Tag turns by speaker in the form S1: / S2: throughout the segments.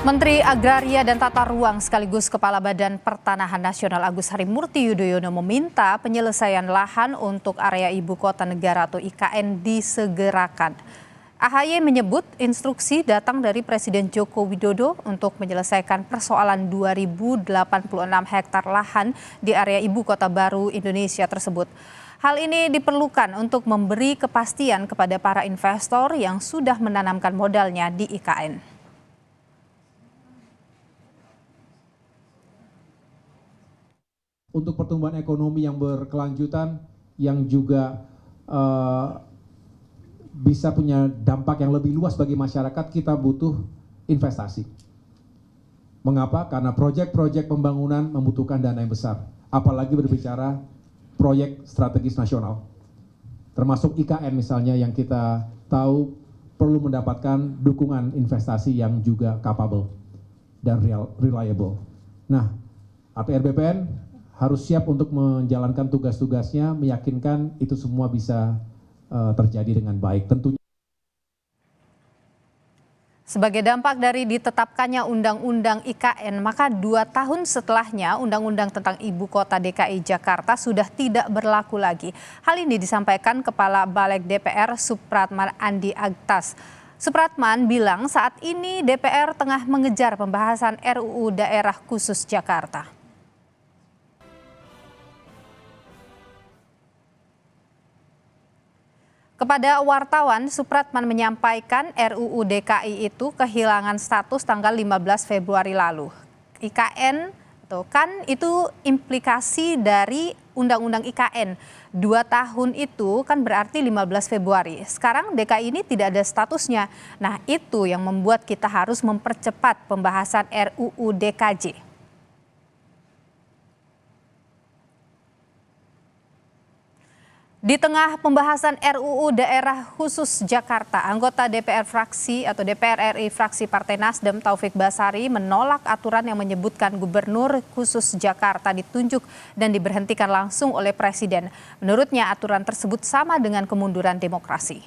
S1: Menteri Agraria dan Tata Ruang sekaligus Kepala Badan Pertanahan Nasional Agus Harimurti Yudhoyono meminta penyelesaian lahan untuk area Ibu Kota Negara atau IKN disegerakan. AHY menyebut instruksi datang dari Presiden Joko Widodo untuk menyelesaikan persoalan 2086 hektar lahan di area Ibu Kota Baru Indonesia tersebut. Hal ini diperlukan untuk memberi kepastian kepada para investor yang sudah menanamkan modalnya di IKN.
S2: Untuk pertumbuhan ekonomi yang berkelanjutan, yang juga bisa punya dampak yang lebih luas bagi masyarakat, kita butuh investasi. Mengapa? Karena proyek-proyek pembangunan membutuhkan dana yang besar. Apalagi berbicara proyek strategis nasional. Termasuk IKN misalnya yang kita tahu perlu mendapatkan dukungan investasi yang juga capable dan reliable. Nah, APR BPN harus siap untuk menjalankan tugas-tugasnya, meyakinkan itu semua bisa terjadi dengan baik. Tentunya.
S1: Sebagai dampak dari ditetapkannya Undang-Undang IKN, maka 2 tahun setelahnya Undang-Undang tentang Ibu Kota DKI Jakarta sudah tidak berlaku lagi. Hal ini disampaikan Kepala Balik DPR Supratman Andi Aktas. Supratman bilang saat ini DPR tengah mengejar pembahasan RUU Daerah Khusus Jakarta. Kepada wartawan, Supratman menyampaikan RUU DKI itu kehilangan status tanggal 15 Februari lalu. IKN itu implikasi dari Undang-Undang IKN. 2 tahun itu kan berarti 15 Februari. Sekarang DKI ini tidak ada statusnya. Nah, itu yang membuat kita harus mempercepat pembahasan RUU DKJ. Di tengah pembahasan RUU Daerah Khusus Jakarta, anggota DPR fraksi atau DPR RI fraksi Partai Nasdem Taufik Basari menolak aturan yang menyebutkan Gubernur Khusus Jakarta ditunjuk dan diberhentikan langsung oleh Presiden. Menurutnya aturan tersebut sama dengan kemunduran demokrasi.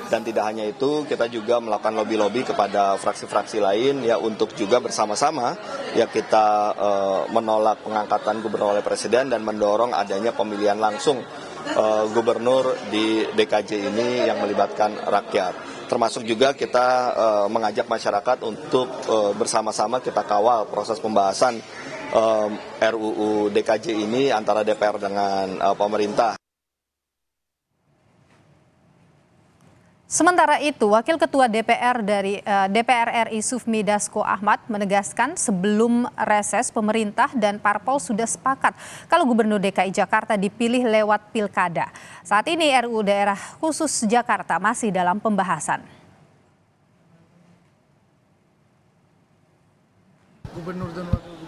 S3: Dan tidak hanya itu, kita juga melakukan lobby-lobby kepada fraksi-fraksi lain ya untuk juga bersama-sama ya kita menolak pengangkatan gubernur oleh presiden dan mendorong adanya pemilihan langsung gubernur di DKJ ini yang melibatkan rakyat. Termasuk juga kita mengajak masyarakat untuk bersama-sama kita kawal proses pembahasan RUU DKJ ini antara DPR dengan pemerintah.
S1: Sementara itu, Wakil Ketua DPR dari DPR RI Sufmi Dasko Ahmad menegaskan sebelum reses pemerintah dan parpol sudah sepakat kalau Gubernur DKI Jakarta dipilih lewat pilkada. Saat ini RUU Daerah Khusus Jakarta masih dalam pembahasan.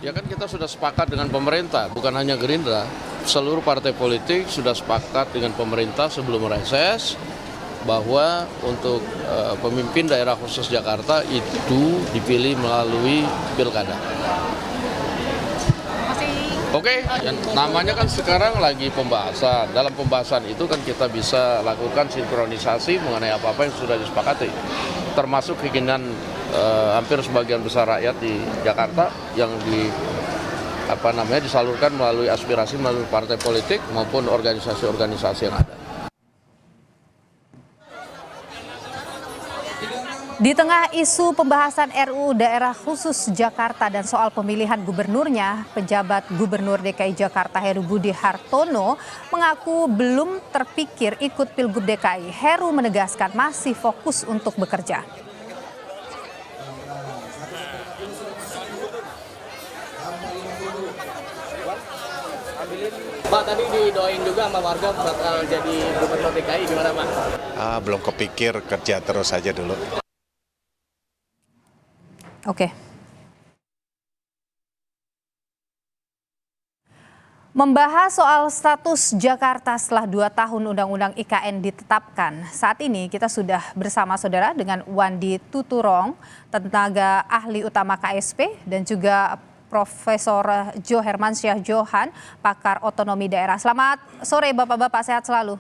S4: Ya kan kita sudah sepakat dengan pemerintah, bukan hanya Gerindra. Seluruh partai politik sudah sepakat dengan pemerintah sebelum reses bahwa untuk pemimpin daerah khusus Jakarta itu dipilih melalui pilkada. Oke, namanya kan sekarang lagi pembahasan. Dalam pembahasan itu kan kita bisa lakukan sinkronisasi mengenai apa-apa yang sudah disepakati. Termasuk keinginan hampir sebagian besar rakyat di Jakarta yang disalurkan melalui aspirasi melalui partai politik maupun organisasi-organisasi yang ada.
S1: Di tengah isu pembahasan RUU Daerah Khusus Jakarta dan soal pemilihan gubernurnya, penjabat Gubernur DKI Jakarta Heru Budi Hartono mengaku belum terpikir ikut Pilgub DKI. Heru menegaskan masih fokus untuk bekerja.
S5: Pak, tadi didoain juga sama warga bakal jadi Gubernur DKI, gimana Pak?
S6: Belum kepikir, kerja terus aja dulu.
S1: Oke. Membahas soal status Jakarta setelah 2 tahun Undang-Undang IKN ditetapkan. Saat ini kita sudah bersama saudara dengan Wandi Tuturong, tenaga ahli utama KSP, dan juga Profesor Jo Hermansyah Johan, pakar otonomi daerah. Selamat sore Bapak-Bapak, sehat selalu.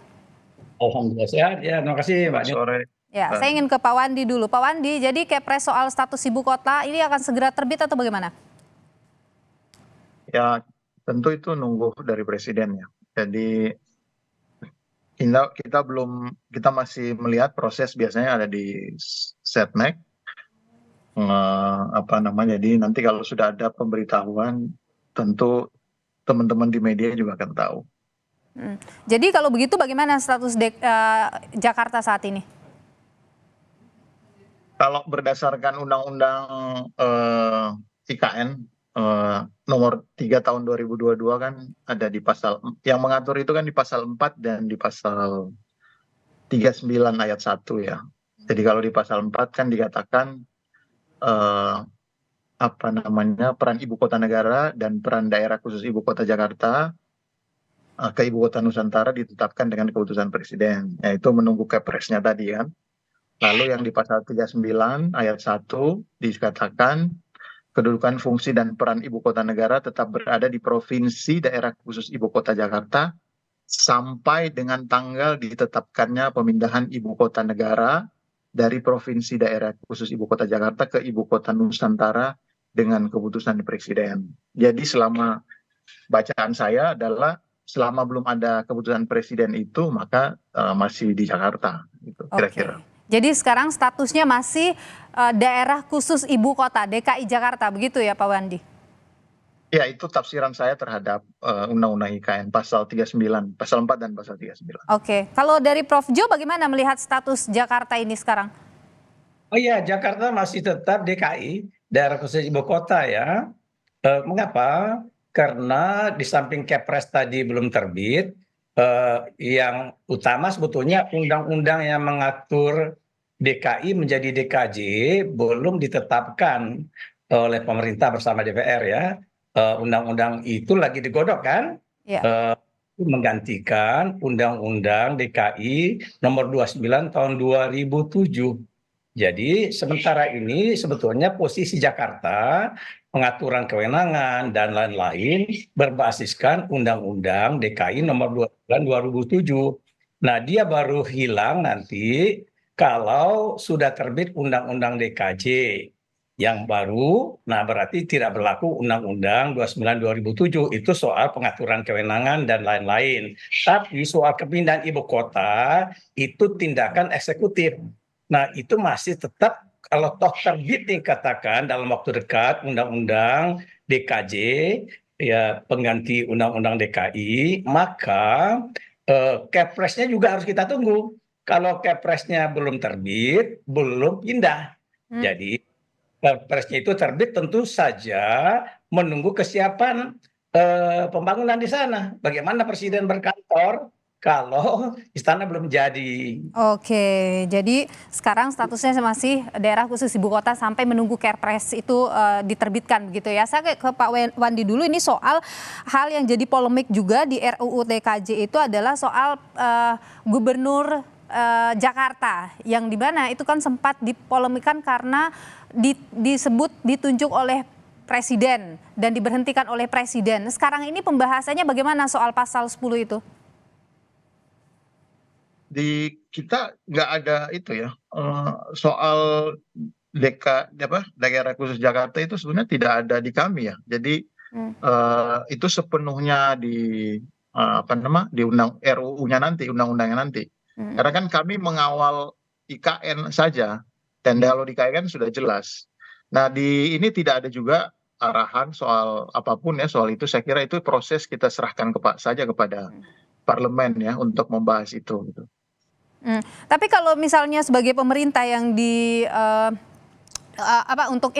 S7: Alhamdulillah sehat, ya terima kasih Mbak.
S8: Sore.
S1: Ya, saya ingin ke Pak Wandi dulu. Pak Wandi, jadi Kepres soal status ibu kota ini akan segera terbit atau bagaimana?
S7: Ya, tentu itu nunggu dari presiden ya. Jadi kita masih melihat proses biasanya ada di Setnek, jadi nanti kalau sudah ada pemberitahuan, tentu teman-teman di media juga akan tahu.
S1: Jadi kalau begitu bagaimana status Jakarta saat ini?
S7: Kalau berdasarkan Undang-Undang IKN nomor 3 tahun 2022 kan ada di pasal yang mengatur itu kan di pasal 4 dan di pasal 39 ayat 1 ya. Jadi kalau di pasal 4 kan dikatakan peran ibu kota negara dan peran daerah khusus ibu kota Jakarta ke ibu kota Nusantara ditetapkan dengan keputusan presiden, yaitu menunggu Kepresnya tadi kan. Lalu yang di pasal 39 ayat 1 dikatakan kedudukan, fungsi, dan peran ibu kota negara tetap berada di provinsi daerah khusus ibu kota Jakarta sampai dengan tanggal ditetapkannya pemindahan ibu kota negara dari provinsi daerah khusus ibu kota Jakarta ke ibu kota Nusantara dengan keputusan presiden. Jadi selama bacaan saya adalah selama belum ada keputusan presiden itu maka masih di Jakarta gitu kira-kira.
S1: Jadi sekarang statusnya masih daerah khusus ibu kota DKI Jakarta, begitu ya Pak Wandi?
S7: Ya, itu tafsiran saya terhadap Undang-Undang IKN pasal 39, pasal 4 dan pasal 39.
S1: Oke, kalau dari Prof. Jo bagaimana melihat status Jakarta ini sekarang?
S8: Oh iya, Jakarta masih tetap DKI, daerah khusus ibu kota ya. Mengapa? Karena di samping Kepres tadi belum terbit, yang utama sebetulnya undang-undang yang mengatur DKI menjadi DKJ belum ditetapkan oleh pemerintah bersama DPR ya. Undang-undang itu lagi digodok kan?
S1: Ya.
S8: Menggantikan Undang-Undang DKI nomor 29 tahun 2007. Jadi sementara ini sebetulnya posisi Jakarta, pengaturan kewenangan dan lain-lain berbasiskan Undang-Undang DKI nomor 29 2007. Nah, dia baru hilang nanti kalau sudah terbit Undang-Undang DKJ yang baru, nah berarti tidak berlaku Undang-Undang 29 2007, itu soal pengaturan kewenangan dan lain-lain. Tapi soal kepindahan ibu kota itu tindakan eksekutif. Nah, itu masih tetap kalau toh terbit dikatakan dalam waktu dekat Undang-Undang DKJ ya pengganti Undang-Undang DKI, maka Kepresnya juga harus kita tunggu. Kalau Kepresnya belum terbit, belum pindah. Jadi Kepresnya itu terbit tentu saja menunggu kesiapan pembangunan di sana. Bagaimana presiden berkantor kalau istana belum jadi.
S1: Oke, jadi sekarang statusnya masih daerah khusus ibu kota sampai menunggu Kepres itu diterbitkan begitu ya. Saya ke Pak Wandi dulu, ini soal hal yang jadi polemik juga di RUU TKJ itu adalah soal gubernur Jakarta yang dimana itu kan sempat dipolemikan karena disebut ditunjuk oleh presiden dan diberhentikan oleh presiden. Sekarang ini pembahasannya bagaimana soal pasal 10 itu?
S7: Di kita nggak ada itu ya soal daerah khusus Jakarta itu sebenarnya tidak ada di kami ya. Jadi itu sepenuhnya di di RUU-nya nanti, undang-undangnya nanti. Karena kan kami mengawal IKN saja dan kalau di IKN sudah jelas. Nah, di ini tidak ada juga arahan soal apapun ya soal itu. Saya kira itu proses kita serahkan kepada parlemen ya untuk membahas itu gitu.
S1: Tapi kalau misalnya sebagai pemerintah yang untuk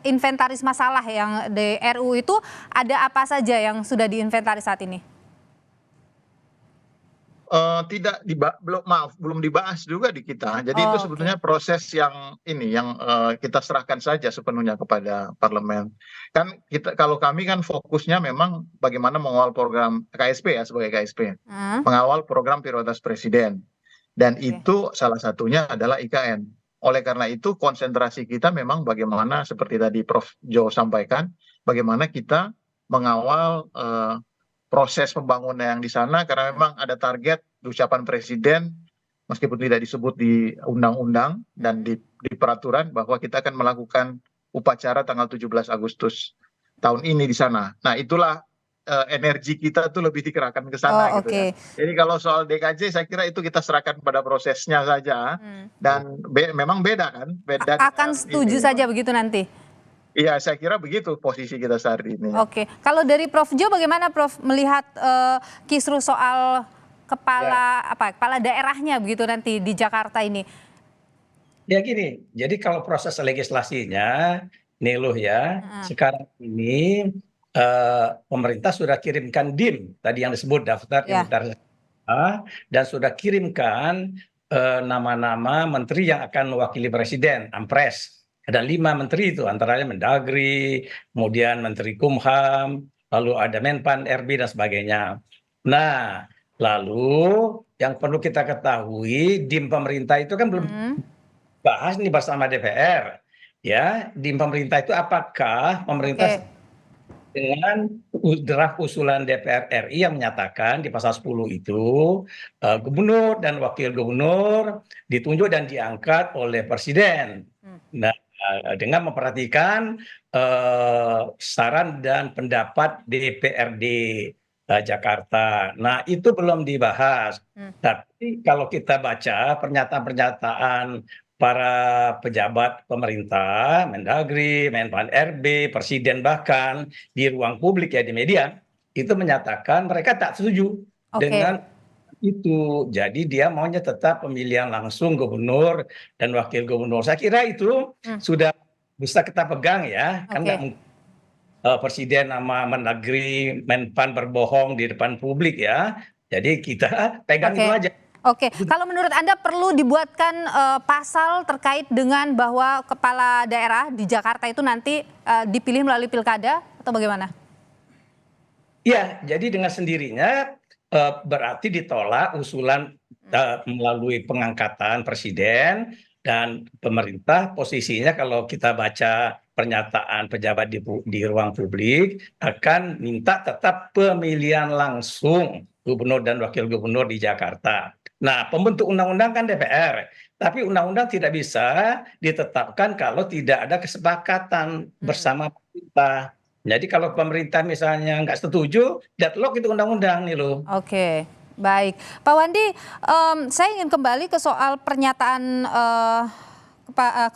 S1: inventaris masalah yang di RU itu ada apa saja yang sudah diinventaris saat ini?
S7: Belum dibahas juga di kita. Jadi itu sebetulnya proses yang kita serahkan saja sepenuhnya kepada parlemen. Kan kalau kami kan fokusnya memang bagaimana mengawal program KSP ya sebagai KSP, mengawal program prioritas presiden. Dan itu salah satunya adalah IKN. Oleh karena itu konsentrasi kita memang bagaimana seperti tadi Prof. Jo sampaikan, bagaimana kita mengawal proses pembangunan yang di sana karena memang ada target ucapan presiden meskipun tidak disebut di undang-undang dan di peraturan, bahwa kita akan melakukan upacara tanggal 17 Agustus tahun ini di sana. Nah, itulah energi kita tuh lebih dikerahkan ke sana gitu ya. Jadi kalau soal DKJ saya kira itu kita serahkan pada prosesnya saja, dan memang beda kan, beda.
S1: Akan setuju saja begitu nanti.
S7: Iya, saya kira begitu posisi kita saat ini.
S1: Oke, kalau dari Prof Jo bagaimana Prof melihat kisru soal kepala daerahnya begitu nanti di Jakarta ini?
S8: Ya gini, jadi kalau proses legislasinya, Niluh ya, sekarang ini pemerintah sudah kirimkan DIM, tadi yang disebut daftar inventarisasi, dan sudah kirimkan nama-nama menteri yang akan mewakili presiden, Ampres. Ada 5 menteri itu, antara lain Mendagri, kemudian Menteri Kumham, lalu ada Menpan RB dan sebagainya. Nah, lalu yang perlu kita ketahui, DIM pemerintah itu kan belum bahas nih bersama DPR. Ya, DIM pemerintah itu apakah pemerintah dengan draft usulan DPR RI yang menyatakan di pasal 10 itu gubernur dan wakil gubernur ditunjuk dan diangkat oleh presiden. Nah, dengan memperhatikan saran dan pendapat DPRD Jakarta. Nah, itu belum dibahas. Tapi kalau kita baca pernyataan-pernyataan para pejabat pemerintah, Mendagri, Menpan RB, presiden bahkan di ruang publik ya, di media, itu menyatakan mereka tak setuju dengan itu. Jadi dia maunya tetap pemilihan langsung gubernur dan wakil gubernur. Saya kira itu sudah bisa kita pegang ya, kan nggak mungkin presiden sama Mendagri, Menpan berbohong di depan publik ya. Jadi kita pegang itu aja.
S1: Oke, kalau menurut Anda perlu dibuatkan pasal terkait dengan bahwa kepala daerah di Jakarta itu nanti dipilih melalui pilkada atau bagaimana? Iya,
S8: jadi dengan sendirinya berarti ditolak usulan melalui pengangkatan presiden, dan pemerintah posisinya kalau kita baca pernyataan pejabat di ruang publik akan minta tetap pemilihan langsung gubernur dan wakil gubernur di Jakarta. Nah, pembentuk undang-undang kan DPR, tapi undang-undang tidak bisa ditetapkan kalau tidak ada kesepakatan bersama pemerintah. Jadi kalau pemerintah misalnya nggak setuju, deadlock itu undang-undang nih loh.
S1: Oke, baik. Pak Wandi, saya ingin kembali ke soal pernyataan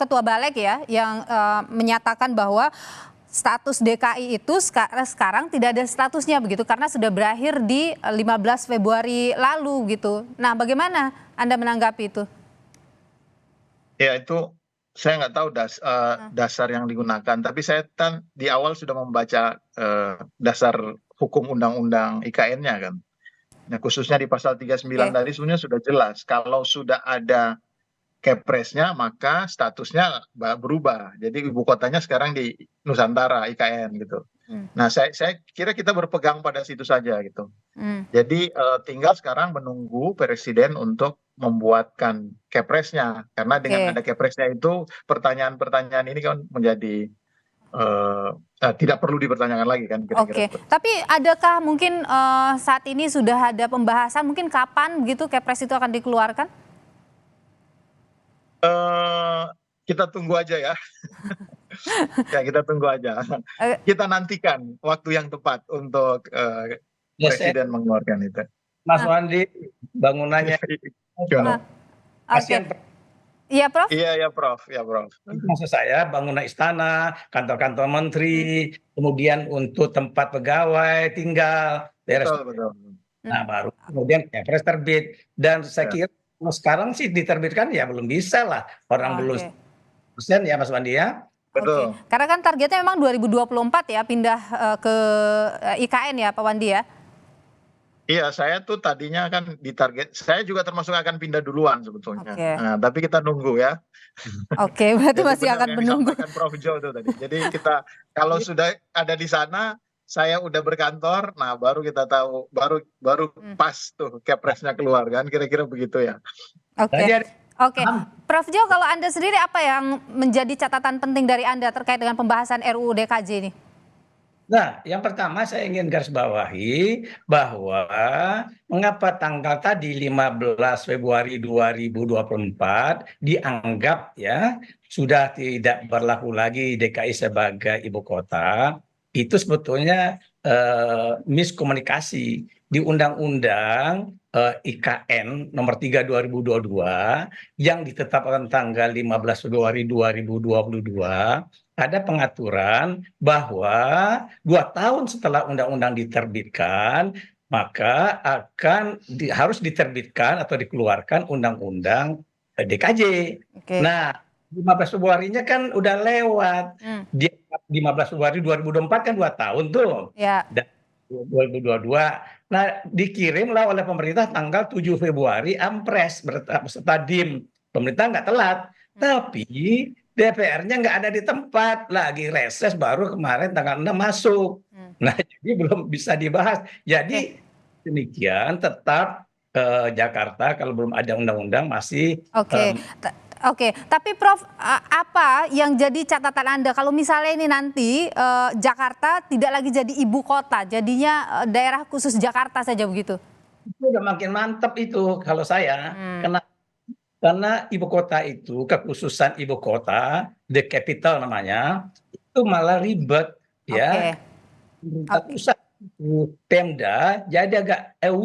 S1: Ketua Balek ya, yang menyatakan bahwa status DKI itu sekarang tidak ada statusnya begitu karena sudah berakhir di 15 Februari lalu gitu. Nah, bagaimana Anda menanggapi itu?
S7: Ya, itu saya nggak tahu dasar yang digunakan, tapi saya kan di awal sudah membaca dasar hukum undang-undang IKN-nya kan. Nah, khususnya di pasal 39 tadi sebenarnya sudah jelas kalau sudah ada Kepresnya maka statusnya berubah. Jadi ibu kotanya sekarang di Nusantara IKN gitu. Nah, saya kira kita berpegang pada situ saja gitu. Jadi tinggal sekarang menunggu presiden untuk membuatkan Kepresnya, karena dengan ada Kepresnya itu pertanyaan-pertanyaan ini kan menjadi tidak perlu dipertanyakan lagi kan kira-kira.
S1: Tapi adakah mungkin saat ini sudah ada pembahasan mungkin kapan begitu Kepres itu akan dikeluarkan?
S7: Kita tunggu aja ya. Ya, kita tunggu aja. Kita nantikan waktu yang tepat untuk presiden mengeluarkan itu.
S8: Mas Wandi, bangunannya
S1: Iya, Prof?
S7: Iya, Prof. Ya, Prof.
S8: Maksud saya bangunan istana, kantor-kantor menteri, kemudian untuk tempat pegawai tinggal,
S7: betul.
S8: Nah, baru kemudian Kepres terbit, dan saya kira sekarang sih diterbitkan ya belum bisa lah, orang belum persen ya Mas Wandi ya.
S7: Betul.
S1: Karena kan targetnya memang 2024 ya pindah ke IKN ya Pak Wandi ya.
S7: Iya, saya tuh tadinya kan ditarget, saya juga termasuk akan pindah duluan sebetulnya. Nah, tapi kita nunggu ya.
S1: Berarti masih akan menunggu.
S7: Prof Jo itu tadi. Jadi kita kalau sudah ada di sana, saya udah berkantor, nah baru kita tahu, baru pas tuh Kepresnya keluar kan, kira-kira begitu ya.
S1: Oke. Prof Jo, kalau Anda sendiri apa yang menjadi catatan penting dari Anda terkait dengan pembahasan RUU DKJ ini?
S8: Nah, yang pertama saya ingin garis bawahi bahwa mengapa tanggal tadi 15 Februari 2024 dianggap ya sudah tidak berlaku lagi DKI sebagai ibu kota, itu sebetulnya miskomunikasi di Undang-Undang IKN nomor 3 2022 yang ditetapkan tanggal 15 Februari 2022 ada pengaturan bahwa 2 tahun setelah undang-undang diterbitkan, maka harus diterbitkan atau dikeluarkan undang-undang DKJ.
S1: Oke.
S8: Nah, 15 Februarinya kan udah lewat. Di 15 Februari 2024 kan 2 tahun tuh.
S1: Ya.
S8: Dan 2022. Nah, dikirimlah oleh pemerintah tanggal 7 Februari Ampres beserta DIM. Pemerintah nggak telat, tapi DPR-nya nggak ada di tempat, lagi reses baru kemarin tanggal 6 masuk. Nah, jadi belum bisa dibahas. Jadi demikian tetap Jakarta kalau belum ada undang-undang masih
S1: Oke. Oke, tapi Prof, apa yang jadi catatan Anda kalau misalnya ini nanti Jakarta tidak lagi jadi ibu kota, jadinya daerah khusus Jakarta saja begitu?
S8: itu udah makin mantap itu kalau saya. Karena ibu kota itu, kekhususan ibu kota, the capital namanya, itu malah ribet ya. Pemerintah pusat itu Pemda jadi agak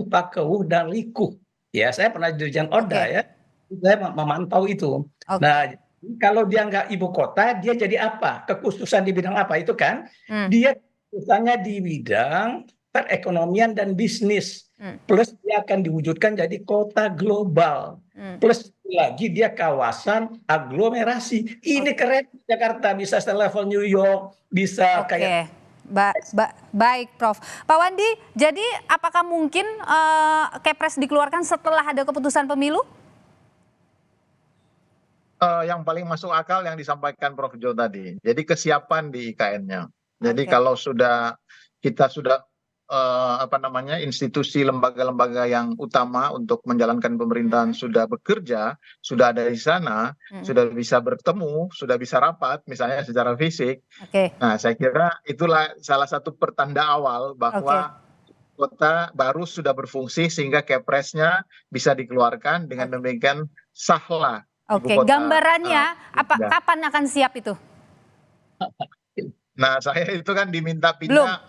S8: pakeuh dan rikuh. Ya, saya pernah Dirjen Oda ya, saya memantau itu. Nah, kalau dia nggak ibu kota, dia jadi apa? Kekhususan di bidang apa itu kan? Dia kekhususannya di bidang perekonomian dan bisnis. Plus dia akan diwujudkan jadi kota global. Plus lagi dia kawasan aglomerasi. Ini keren Jakarta, bisa selevel New York, bisa kayak.
S1: Baik Prof. Pak Wandi, jadi apakah mungkin Kepres dikeluarkan setelah ada keputusan pemilu?
S7: Yang paling masuk akal yang disampaikan Prof. Jo tadi. Jadi kesiapan di IKN-nya. Jadi kalau kita sudah institusi lembaga-lembaga yang utama untuk menjalankan pemerintahan sudah bekerja, sudah ada di sana, sudah bisa bertemu, sudah bisa rapat misalnya secara fisik. Nah, saya kira itulah salah satu pertanda awal bahwa kota baru sudah berfungsi sehingga Kepresnya bisa dikeluarkan, dengan demikian sahlah.
S1: Gambarannya kapan akan siap itu?
S7: Nah, saya itu kan diminta pindah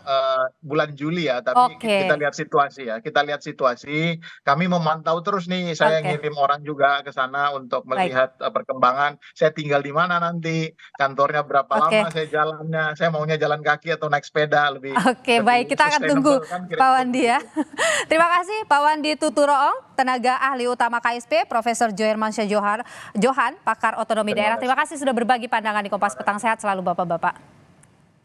S7: bulan Juli ya, tapi kita lihat situasi ya. Kita lihat situasi, kami memantau terus nih, saya ngirim orang juga ke sana untuk melihat perkembangan. Saya tinggal di mana nanti, kantornya berapa lama saya jalannya, saya maunya jalan kaki atau naik sepeda lebih.
S1: Baik, kita akan tunggu Pak Wandi ya. Terima kasih Pak Wandi Tuturoong, tenaga ahli utama KSP, Profesor Johermansyah Johan, pakar otonomi daerah. Terima kasih sudah berbagi pandangan di Kompas Petang. Sehat selalu Bapak-Bapak.